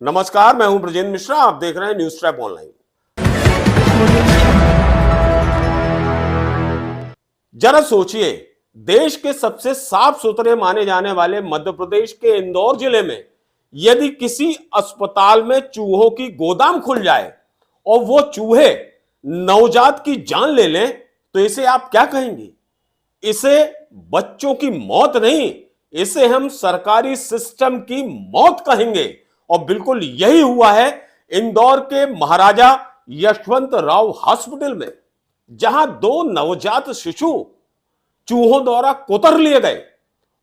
नमस्कार, मैं हूं ब्रजेंद्र मिश्रा। आप देख रहे हैं न्यूज ट्रैप ऑनलाइन। जरा सोचिए, देश के सबसे साफ सुथरे माने जाने वाले मध्य प्रदेश के इंदौर जिले में यदि किसी अस्पताल में चूहों की गोदाम खुल जाए और वो चूहे नवजात की जान ले लें, तो इसे आप क्या कहेंगे? इसे बच्चों की मौत नहीं, इसे हम सरकारी सिस्टम की मौत कहेंगे। और बिल्कुल यही हुआ है इंदौर के महाराजा यशवंतराव हॉस्पिटल में, जहां 2 नवजात शिशु चूहों द्वारा कुतर लिए गए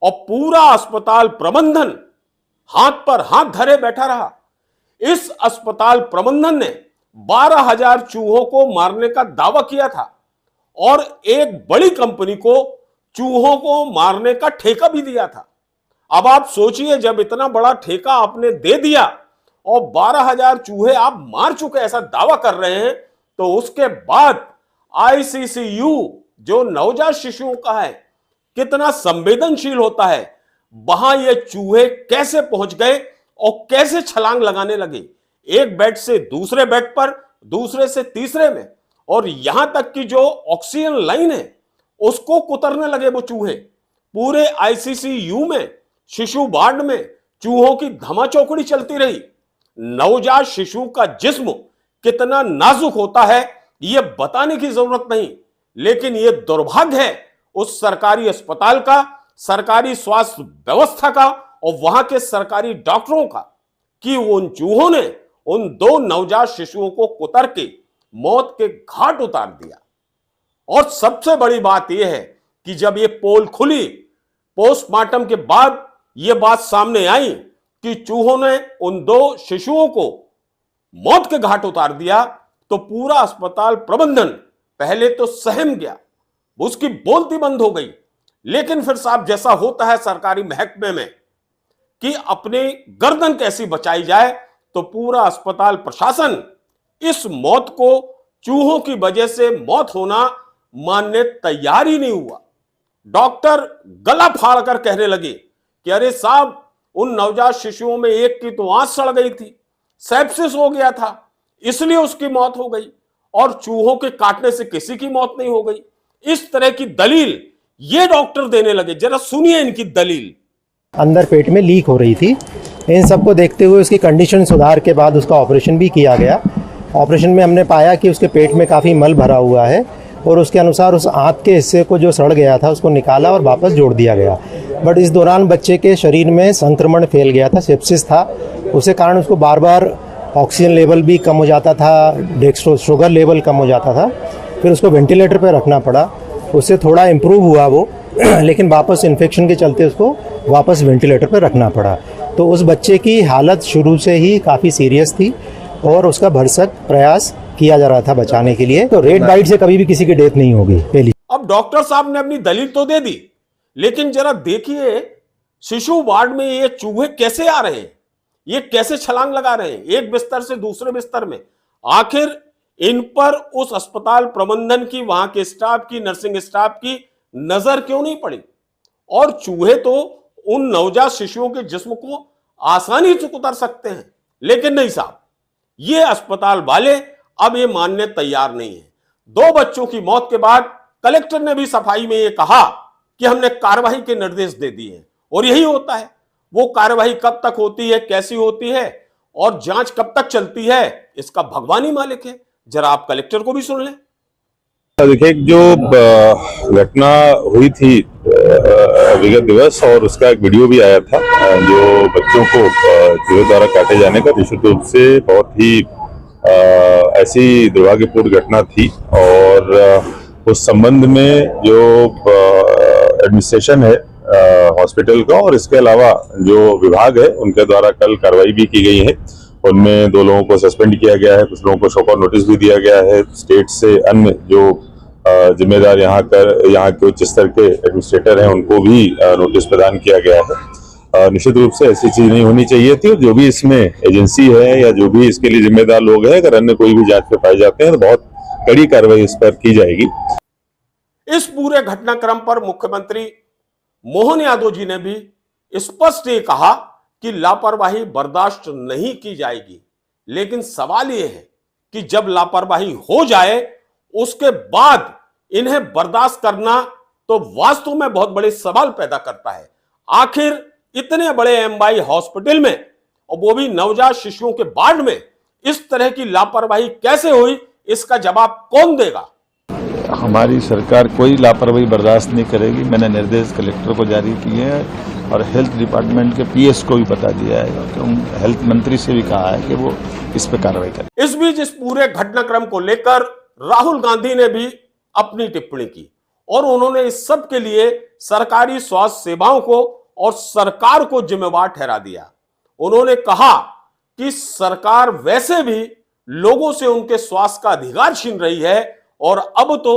और पूरा अस्पताल प्रबंधन हाथ पर हाथ धरे बैठा रहा। इस अस्पताल प्रबंधन ने 12,000 चूहों को मारने का दावा किया था और एक बड़ी कंपनी को चूहों को मारने का ठेका भी दिया था। अब आप सोचिए, जब इतना बड़ा ठेका आपने दे दिया और 12,000 चूहे आप मार चुके ऐसा दावा कर रहे हैं, तो उसके बाद आईसीसीयू जो नवजात शिशुओं का है कितना संवेदनशील होता है, वहां ये चूहे कैसे पहुंच गए और कैसे छलांग लगाने लगे, एक बेड से दूसरे बेड पर, दूसरे से तीसरे में, और यहां तक कि जो ऑक्सीजन लाइन है उसको कुतरने लगे वो चूहे। पूरे आईसीसीयू में, शिशु वार्ड में चूहों की धमाचौकड़ी चलती रही। नवजात शिशु का जिस्म कितना नाजुक होता है यह बताने की जरूरत नहीं, लेकिन यह दुर्भाग्य है उस सरकारी अस्पताल का, सरकारी स्वास्थ्य व्यवस्था का और वहां के सरकारी डॉक्टरों का कि उन चूहों ने उन 2 नवजात शिशुओं को कुतर के मौत के घाट उतार दिया। और सबसे बड़ी बात यह है कि जब यह पोल खुली, पोस्टमार्टम के बाद यह बात सामने आई कि चूहों ने उन 2 शिशुओं को मौत के घाट उतार दिया, तो पूरा अस्पताल प्रबंधन पहले तो सहम गया, उसकी बोलती बंद हो गई। लेकिन फिर साहब, जैसा होता है सरकारी महकमे में कि अपनी गर्दन कैसी बचाई जाए, तो पूरा अस्पताल प्रशासन इस मौत को चूहों की वजह से मौत होना मानने तैयार ही नहीं हुआ। डॉक्टर गला फाड़कर कहने लगे कि अरे साहब, उन नवजात शिशुओं में एक की तो आंख सड़ गई थी, सेप्सिस हो गया था, इसलिए उसकी मौत हो गई, और चूहों के काटने से किसी की मौत नहीं हो गई। इस तरह की दलील ये डॉक्टर देने लगे। जरा सुनिए इनकी दलील। अंदर पेट में लीक हो रही थी। इन सबको देखते हुए उसकी कंडीशन सुधार के बाद उसका ऑपरेशन भी किया गया। ऑपरेशन में हमने पाया कि उसके पेट में काफ़ी मल भरा हुआ है और उसके अनुसार उस आंत के हिस्से को जो सड़ गया था उसको निकाला और वापस जोड़ दिया गया। बट इस दौरान बच्चे के शरीर में संक्रमण फैल गया था, सेप्सिस था। उसके कारण उसको बार बार ऑक्सीजन लेवल भी कम हो जाता था, डेक्स्ट्रो शुगर लेवल कम हो जाता था। फिर उसको वेंटिलेटर पर रखना पड़ा। उससे थोड़ा इम्प्रूव हुआ वो लेकिन वापस इन्फेक्शन के चलते उसको वापस वेंटिलेटर पर रखना पड़ा। तो उस बच्चे की हालत शुरू से ही काफ़ी सीरियस थी और उसका भरसक प्रयास किया जा रहा था बचाने के लिए। तो रेड बाइट से कभी भी किसी की डेथ नहीं होगी। पहली अब डॉक्टर साहब ने अपनी दलील तो दे दी, लेकिन जरा देखिए शिशु वार्ड में ये चूहे कैसे आ रहे हैं, ये कैसे छलांग लगा रहे हैं एक बिस्तर से दूसरे बिस्तर में। आखिर इन पर उस अस्पताल प्रबंधन की, वहां के स्टाफ की, नर्सिंग स्टाफ की नजर क्यों नहीं पड़ी? और चूहे तो उन नवजात शिशुओं के जिस्म को आसानी से कुतर सकते हैं, लेकिन नहीं साहब, ये अस्पताल वाले अब ये मानने तैयार नहीं है। 2 बच्चों की मौत के बाद कलेक्टर ने भी सफाई में ये कहा कि हमने कार्रवाई के निर्देश दे दिए हैं, और यही होता है। वो कार्रवाई कब तक होती है, कैसी होती है और जांच कब तक चलती है, इसका भगवान ही मालिक है। जरा आप कलेक्टर को भी सुन लें। देखिए, जो घटना हुई थी विगत दिवस, और उसका एक वीडियो भी आया था जो बच्चों को चूहे द्वारा काटे जाने का, निश्चित रूप से बहुत ही ऐसी दुर्भाग्यपूर्ण घटना थी। और उस संबंध में जो एडमिनिस्ट्रेशन है हॉस्पिटल का और इसके अलावा जो विभाग है उनके द्वारा कल कार्रवाई भी की गई है। उनमें 2 लोगों को सस्पेंड किया गया है, कुछ लोगों को शोकॉज नोटिस भी दिया गया है। स्टेट से अन्य जो जिम्मेदार यहाँ के उच्च स्तर के एडमिनिस्ट्रेटर हैं उनको भी नोटिस प्रदान किया गया है। निश्चित रूप से ऐसी चीज नहीं होनी चाहिए थी। जो भी इसमें एजेंसी है या जो भी इसके लिए जिम्मेदार लोग हैं, अगर अन्य कोई भी जांच में पाए जाते हैं तो बहुत कड़ी कार्रवाई इस पर की जाएगी। इस पूरे घटनाक्रम पर मुख्यमंत्री मोहन यादव जी ने भी स्पष्ट ये कहा कि लापरवाही बर्दाश्त नहीं की जाएगी, लेकिन सवाल यह है कि जब लापरवाही हो जाए उसके बाद इन्हें बर्दाश्त करना तो वास्तव में बहुत बड़े सवाल पैदा करता है। आखिर इतने बड़े एमवाई हॉस्पिटल में और वो भी नवजात शिशुओं के वार्ड में इस तरह की लापरवाही कैसे हुई, इसका जवाब कौन देगा? हमारी सरकार कोई लापरवाही बर्दाश्त नहीं करेगी। मैंने निर्देश कलेक्टर को जारी किए हैं और हेल्थ डिपार्टमेंट के पीएस को भी बता दिया है कि हेल्थ मंत्री से भी कहा है कि वो इस पर कार्रवाई करें। इस बीच इस पूरे घटनाक्रम को लेकर राहुल गांधी ने भी अपनी टिप्पणी की और उन्होंने इस सब के लिए सरकारी स्वास्थ्य सेवाओं को और सरकार को जिम्मेवार ठहरा दिया। उन्होंने कहा कि सरकार वैसे भी लोगों से उनके स्वास्थ्य का अधिकार छीन रही है और अब तो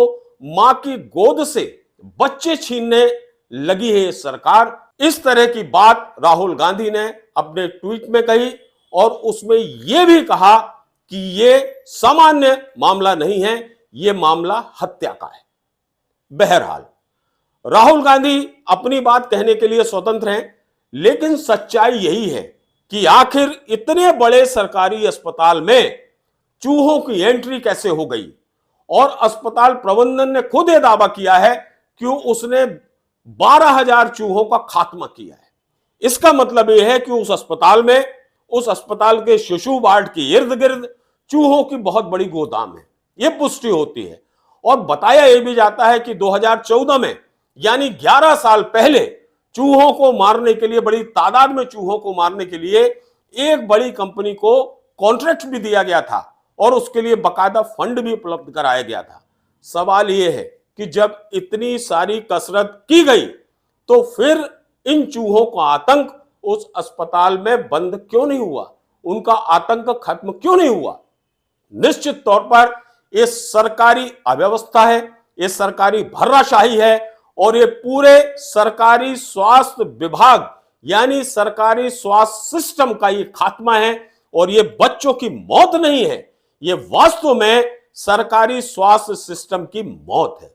मां की गोद से बच्चे छीनने लगी है सरकार। इस तरह की बात राहुल गांधी ने अपने ट्वीट में कही और उसमें यह भी कहा कि यह सामान्य मामला नहीं है, यह मामला हत्या का है। बहरहाल राहुल गांधी अपनी बात कहने के लिए स्वतंत्र हैं, लेकिन सच्चाई यही है कि आखिर इतने बड़े सरकारी अस्पताल में चूहों की एंट्री कैसे हो गई। और अस्पताल प्रबंधन ने खुद यह दावा किया है कि उसने 12,000 चूहों का खात्मा किया है। इसका मतलब यह है कि उस अस्पताल के शिशु वार्ड के इर्द गिर्द चूहों की बहुत बड़ी गोदाम है, यह पुष्टि होती है। और बताया यह भी जाता है कि 2014 में यानी 11 साल पहले चूहों को मारने के लिए, बड़ी तादाद में चूहों को मारने के लिए एक बड़ी कंपनी को कॉन्ट्रैक्ट भी दिया गया था और उसके लिए बकायदा फंड भी उपलब्ध कराया गया था। सवाल यह है कि जब इतनी सारी कसरत की गई तो फिर इन चूहों का आतंक उस अस्पताल में बंद क्यों नहीं हुआ, उनका आतंक खत्म क्यों नहीं हुआ? निश्चित तौर पर यह सरकारी अव्यवस्था है, यह सरकारी भर्राशाही है और ये पूरे सरकारी स्वास्थ्य विभाग यानी सरकारी स्वास्थ्य सिस्टम का ये खात्मा है। और ये बच्चों की मौत नहीं है, ये वास्तव में सरकारी स्वास्थ्य सिस्टम की मौत है।